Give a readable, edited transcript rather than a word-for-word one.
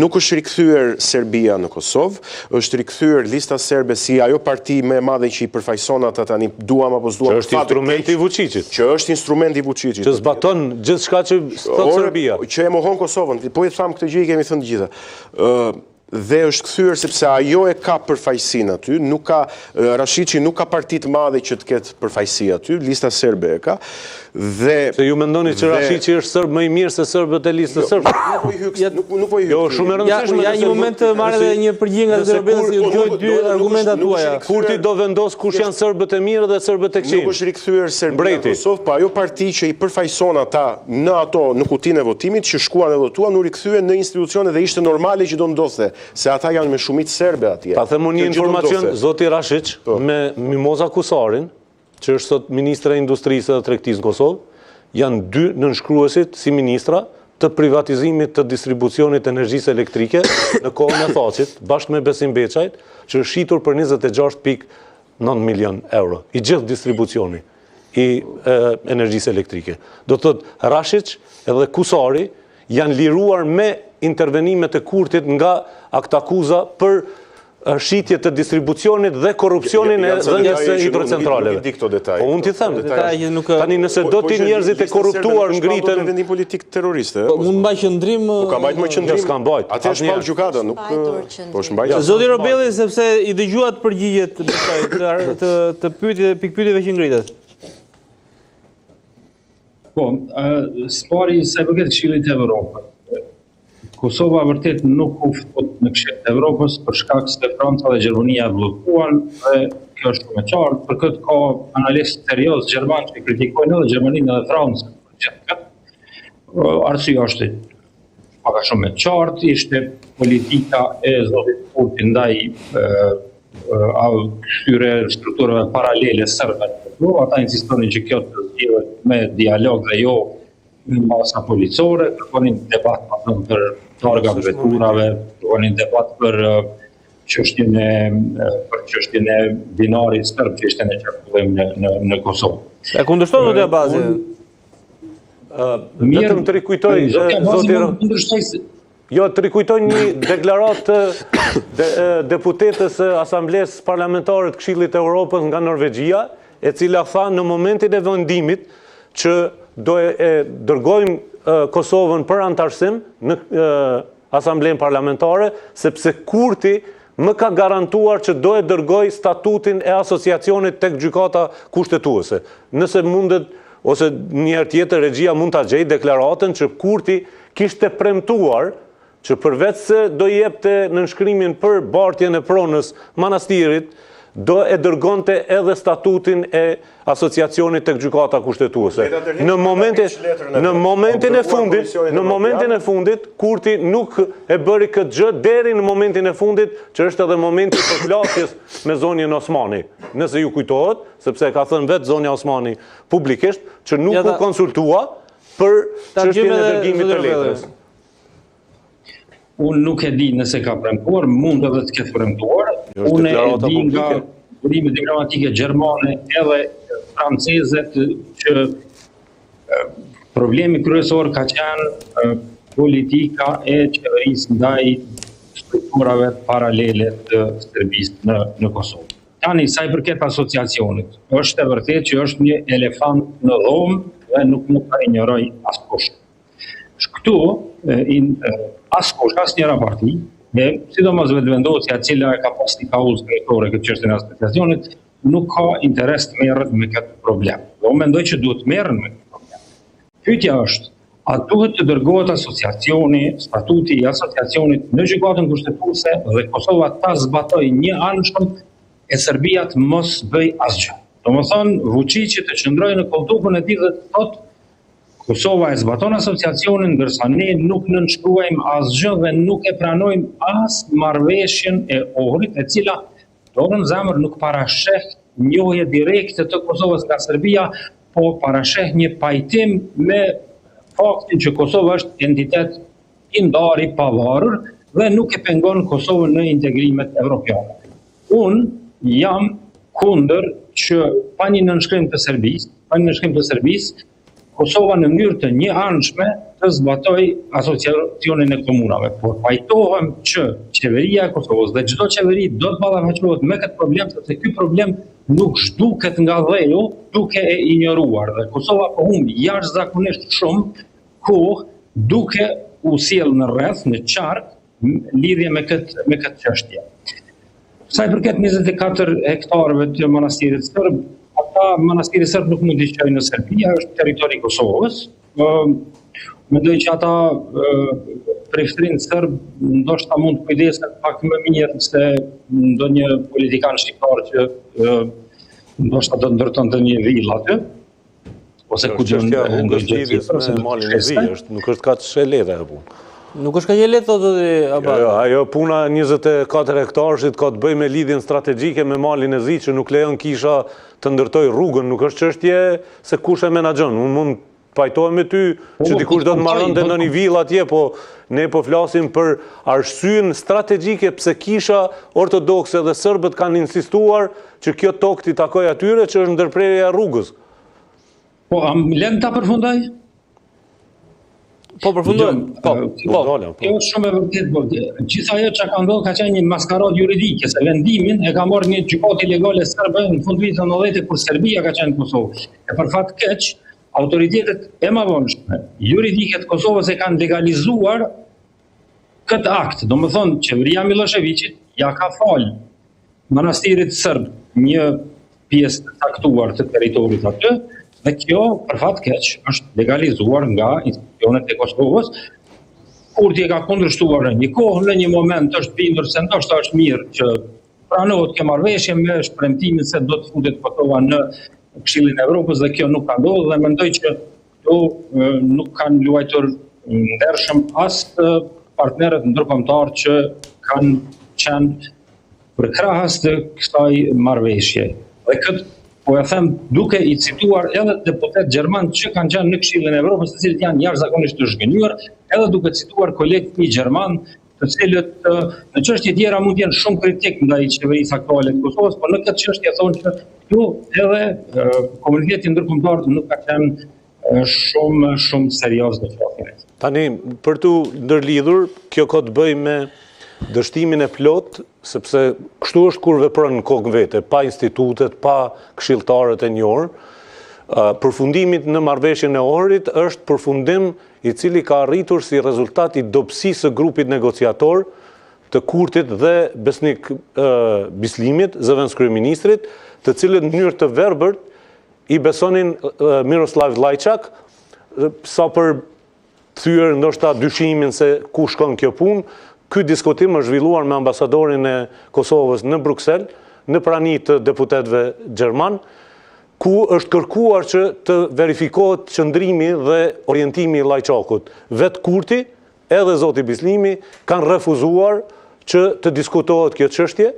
Nuk është rikthyer Serbia në Kosovë, është rikthyer lista serbe si ajo parti më e madhe që i përfaqëson ata tani, duam apo s'duam. Që është instrumenti i Vučićit. Që është instrumenti i Vučićit. Që zbaton gjithçka që thot Serbia. Që e mohon Kosovën. Po i tham këtë gjë i kemi thënë të gjitha. Dhe është kthyer sepse ajo e ka përfaqësinë aty, nuk ka Rashiçi nuk ka parti të madhe që të ketë përfaqësi aty, lista serbe e ka. Dhe se ju mendoni që Rashiçi është serb më i mirë se serbët e listës serbe? Nuk po i hyj. Jo, shumë e rëndësishme. Ja një moment të marrë edhe një përgjigje nga Zërbes, ju dëgjoj dy argumenta tuaja. Kurti do vendos kush janë serbët e mirë dhe serbët e këqij. Nuk është rikthyer Serbia në Kosovë, po ajo parti që i përfaqëson ata në kutinë e votimit që shkuan dhe votuan, u rikthyen në institucione dhe ishte normale që do ndodhte, se ata janë me shumicë serbe atje. Ta them një informacion, zoti Rashiç, me Mimoza Kusarin, që është sot ministra e industrisë dhe tregtisë në Kosovë, janë dy nënshkruesit si ministra të privatizimit të distribucionit të energjisë elektrike në kohën e Thacit, bashkë me Besim Beçajt, që është shitur për 26.9 milion euro i gjithë distribucioni i energjisë elektrike. Do të thotë Rashiç edhe Kusari janë liruar me intervenimet e Kurtit nga aktakuza për shitje të distribucionit dhe korrupsionin e dhënies së hidrocentraleve. Po unë t'i them, tani nëse do ti njerëzit e korruptuar ngriten vendim politik terroriste. Mund mbaj qendrim. Ka mbajt më qendrim. S'ka mbajt. Atë është shpall gjykata, nuk po është mbajtur. Zoti Robelli, sepse i dëgjuat përgjigjet të pikpyetjeve që ngritet. Po, spari sa i përket Këshillit të Evropës. Kosova vërtet nuk u fut në Këshillin e Evropës për shkak se Franca dhe Gjermania bllokuan dhe kjo është shumë e qartë. Për këtë ka analistë serioz gjerman që kritikojnë edhe Gjermaninë edhe Francën për gjithë këtë. Arsyeja është pak a shumë e qartë, ishte politika e zotit Kurti ndaj këtyre strukturave paralele serbe. Ata insistonin që kjo të zgjidhet me dialog dhe jo në masa policore, kërkonin debat për targat veturave, kërkonin debat për çështjen e dinarit serb që ishte në qarkullim në Kosovë. E kundërshton zoti Abazi? Vetëm të rikujtoj të rikujtoj një deklaratë të deputetës së Asamblesë Parlamentare të Këshillit të Evropës nga Norvegjia, e cila tha në momentin e vendimit që do e dërgojmë Kosovën për antarësim në Asamblenë Parlamentare, sepse Kurti më ka garantuar që do e dërgoj statutin e asociacionit tek gjykata kushtetuese. Nëse mundet, ose njëherë tjetër regjia mund ta gjejë deklaratën që Kurti kishte premtuar që përveç se do jepte nënshkrimin për bartjen e pronës manastirit, do e dërgonte edhe statutin e asociacionit tek gjykata kushtetuese. Në momentin e fundit, Kurti nuk e bëri këtë gjë deri në momentin e fundit, që është edhe momenti i përplasjes me zonjën Osmani. Nëse ju kujtohet, sepse ka thënë vetë zonja Osmani publikisht, që nuk u konsultua për çështjen e dërgimit të letrës. Unë nuk e di nëse ka premtuar, mund edhe të ketë premtuar. Unë e di nga burimet diplomatike gjermane edhe franceze që problemi kryesor ka qenë politika e qeverisë ndaj strukturave paralele të Serbisë në Kosovë. Tani, sa i përket asociacionit, është e vërtet që është një elefant në dhomë dhe nuk ka injoroj askush. Këtu, askush, asnjëra parti, dhe sidomos vetëvendosja e cila ka pas një kauzë drejtore këtë çështjen e asociacionit, nuk ka interes të merret me këtë problem. Dhe unë mendoj që duhet të merren me këtë problem. Pyetja është, a duhet të dërgohet asociacioni, statuti i asociacionit në gjykatën kushtetuese dhe Kosova ta zbatoj një anshëm e Serbia të mos bëj asgjë. Domethënë, Vučići të qëndrojë në kolltukun e tij dhe të thotë Kosova e zbaton asociacionin, ndërsa ne nuk nënshkruajmë asgjë dhe nuk e pranojmë as marrëveshjen e Ohrit, e cila dorën zemër nuk parasheh njohje direkte të Kosovës nga Serbia, po parasheh një pajtim me faktin që Kosova është entitet i ndarë i pavarur dhe nuk e pengon Kosovën në integrimet evropiane. Unë jam kundër që pa një nënshkrim të Serbisë, Kosova në mënyrë të njëanshme të zbatoj asociacionin e komunave. Por pajtohem që qeveria e Kosovës dhe çdo qeveri do të ballafaqohet me këtë problem, sepse ky problem nuk zhduket nga dheju duke e injoruar. Dhe Kosova po humbi jashtëzakonisht shumë kohë duke u sjell në rreth, në qark, lidhje me këtë çështje. Sa i përket 24 hektarëve të manastirit sërb, ata manastiri sërb nuk mund të shkojnë në Serbi, është territori i Kosovës. Mendoj që ata prefëtrinë sërb ndoshta mund të kujdesen pak më mirë se ndonjë politikan shqiptar që ndoshta do të ndërtonte një villë aty. Ose ku diun ndonjë gjë me malin e zi, nuk është kaq e lehtë ajo punë. Nuk është ka lehtë thotë Abad. Ajo puna 24 hektarëshit ka të bëjë me lidhjen strategjike me malin e zi që nuk lejon kisha të ndërtoj rrugën, nuk është çështje se kush e menaxhon. Unë mund pajtohem me ty që dikush do të marronte në një villë atje, po ne po flasim për arsyen strategjike pse kisha ortodokse dhe serbët kanë insistuar që kjo tokë t'i takojë atyre, që është ndërprerja e rrugës. Po, lem ta përfundoj? Po përfundojmë. Kjo është shumë e vërtetë. Gjithë ajo që ka ndodhur ka qenë një maskaradë juridike, se vendimin e ka marrë një gjykatë ilegale serbe në fund vitit 90 kur Serbia ka qenë në Kosovë. E për fat keq, autoritetet e mëvonshme juridike të Kosovës e kanë legalizuar këtë akt. Domethënë, qeveria Miloševićit ja ka falë manastirit serb një pjesë të caktuar të territorit aty. Dhe kjo, për fat keq, është legalizuar nga institucionet e Kosovës. Kurti e ka kundërshtuar në një kohë, në një moment është bindur se ndoshta është mirë që pranohet kjo marrëveshje me shpremtimin se do të futet Kosova në Këshillin e Evropës dhe kjo nuk ka ndodhur dhe mendoj që këto nuk kanë luajtur ndershëm as partnerët ndërkombëtar që kanë qenë përkrahas të kësaj marrëveshje. Dhe këtë po e them duke i cituar edhe deputet gjerman që kanë qenë në Këshillin e Evropës, të cilët janë jashtëzakonisht të zhgënjur, edhe duke cituar kolegët gjerman, të cilët në çështje tjera mund të jenë shumë kritik ndaj qeverisë aktuale të Kosovës, por në këtë çështje thonë që këtu edhe komuniteti ndërkombëtar nuk ka qenë shumë serioz në fjalën. Tani, për tu ndërlidhur, kjo ka të bëjë me dështimin e plot, sepse kështu është kur vepron në kokë vete, pa institutet, pa këshilltarët e njohur. Përfundimit në marrëveshjen e Ohrit është përfundim i cili ka arritur si rezultat i dobësisë së grupit negociator të Kurtit dhe Besnik Bislimit, zëvendës kryeministrit, të cilët në mënyrë të verbërt i besonin Miroslav Lajçak, sa për thyer ndoshta dyshimin se ku shkon kjo punë. Ky diskutim është zhvilluar me ambasadorin e Kosovës në Bruksel, në prani të deputetëve gjerman, ku është kërkuar që të verifikohet qëndrimi dhe orientimi i Lajçakut. Vetë Kurti, edhe zoti Bislimi, kanë refuzuar që të diskutohet kjo çështje,